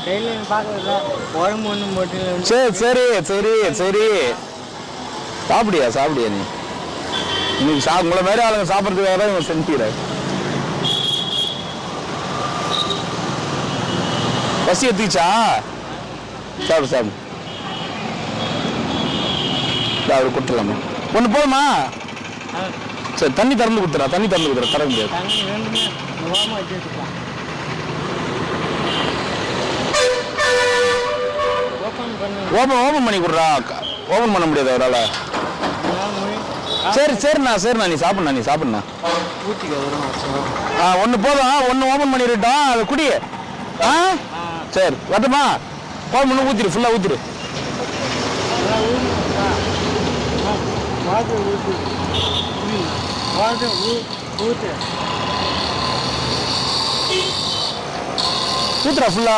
டெய்லியும் பார்க்கல உடம்பு ஒன்று மட்டும். சரி சரி சரி சரி சாப்பிடியா சாப்பிடியா நீ இன்னைக்கு உங்களை மாதிரி ஆளுங்க சாப்பிட்றதுக்காக தான் இவங்க செஞ்சுக்கிறாரு. பசி எத்திச்சா சாப்பிடு சாப்பிடு. அவரு கொடுத்துடலாமா ஒன்று போதுமா? சரி தண்ணி திறந்து கொடுத்துறா தண்ணி திறந்து கொடுத்துறா தர முடியாது. ஓபன் பண்ணி கொடுறா. ஓபன் பண்ண முடியாது அவரால். சரி சரிண்ணா சரிண்ணா நீ சாப்பிட்ண்ணா ஒன்று போதும் ஒன்று ஓபன் பண்ணிடட்டும் அதை குடி. சரி வரட்டுமா? ஓபன் பண்ணி ஊற்றிடு ஃபுல்லாக ஊற்றிடு. ஊத்துறா ஃபுல்லா.